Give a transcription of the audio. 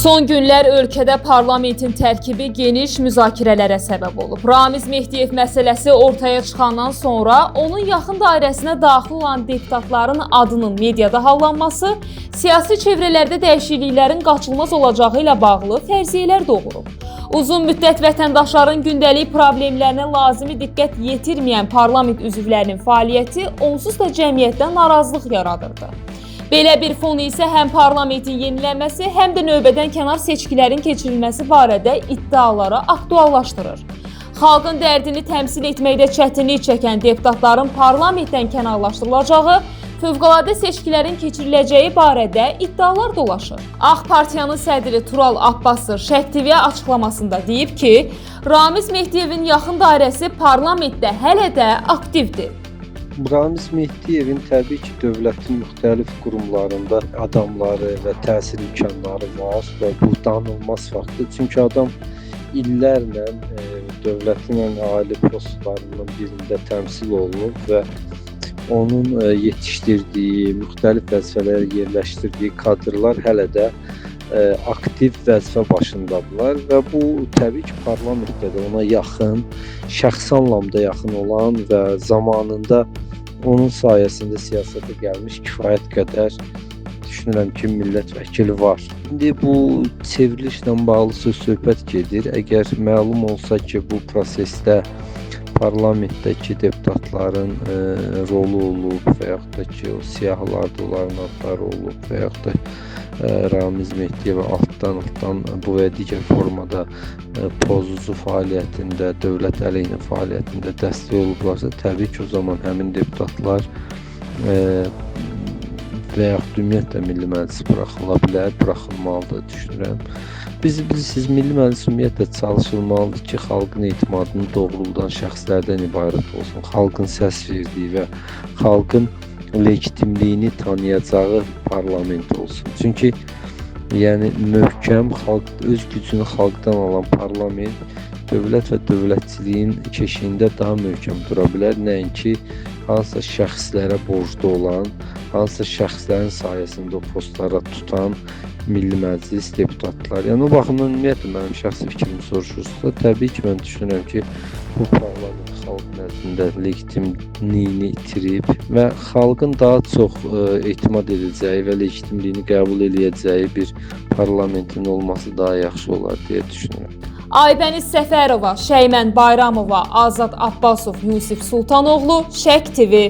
Son günlər ölkədə parlamentin tərkibi geniş müzakirələrə səbəb olub. Ramiz Mehdiyev məsələsi ortaya çıxandan sonra onun yaxın dairəsinə daxil olan deputatların adının mediada hallanması siyasi çevrələrdə dəyişikliklərin qaçılmaz olacağı ilə bağlı fərziyyələr doğurub. Uzun müddət vətəndaşların gündəlik problemlərinə lazımi diqqət yetirməyən parlament üzvlərinin fəaliyyəti onsuz da cəmiyyətdən narazılıq yaradırdı. Belə bir fon isə həm parlamentin yenilənməsi, həm də növbədən kənar seçkilərin keçirilməsi barədə iddiaları aktuallaşdırır. Xalqın dərdini təmsil etməkdə çətinlik çəkən deputatların parlamentdən kənarlaşdırılacağı, fövqəladə seçkilərin keçiriləcəyi barədə iddialar dolaşır. AK Partiyanın sədri Tural Abbasov Şərq TV-yə açıqlamasında deyib ki, Ramiz Mehdiyevin yaxın dairəsi parlamentdə hələ də aktivdir. Ramiz Mehdiyevin təbii ki, dövlətin müxtəlif qurumlarında adamları və təsir imkanları var və bu danılmaz faktdır. Çünki adam illərlə dövlətin ən ali postlarından birində təmsil olunub və onun yetişdirdiyi, müxtəlif vəzifələrə yerləşdirdiyi kadrlar hələ də aktiv vəzifə başındadırlar və bu təbii ki, parlamentdə də ona yaxın, şəxsi anlamda yaxın olan və zamanında onun sayəsində siyasətə gəlmiş kifayət qədər düşünürəm ki, millət vəkili var. İndi bu çevrilişlə bağlı söz-söhbət gedir. Əgər məlum olsa ki, bu prosesdə parlamentdəki deputatların rolu olub və yaxud da ki, o siyahılarda onların adları olub və yaxud da Ramiz Mehdiyevə altdan bu və digər formada pozucu fəaliyyətində, dövlət əleyhinə fəaliyyətində dəstək olublarsa, təbii ki, o zaman həmin deputatlar və yaxud ümumiyyətlə Milli Məclis buraxıla bilər, buraxılmalıdır düşünürəm. Siz Milli Məclis ümumiyyətlə çalışılmalıdır ki, xalqın etimadını doğruldan şəxslərdən ibarət olsun, xalqın səs verdiyi və xalqın legitimliyini tanıyacağı parlament olsun. Çünki yəni möhkəm, öz gücünü xalqdan alan parlament dövlət və dövlətçiliyin keşiyində daha möhkəm dura bilər. Nəinki hansısa şəxslərə borclu olan, hansısa şəxslərin sayəsində o postlara tutan Milli Məclis deputatlar. Yəni o baxımdan ümumiyyətlə mənim şəxsi fikrimi soruşursa, təbii ki, mən düşünürəm ki, bu parlament xalq nəzdində legitimliyini itirib və xalqın daha çox etimad edəcəyi və legitimliyini qəbul edəcəyi bir parlamentin olması daha yaxşı olar deyə düşünürəm. Aybəniz Səfərova, Şeymən Bayramova, Azad Abbasov, Yusif Sultanoğlu, Şərq TV.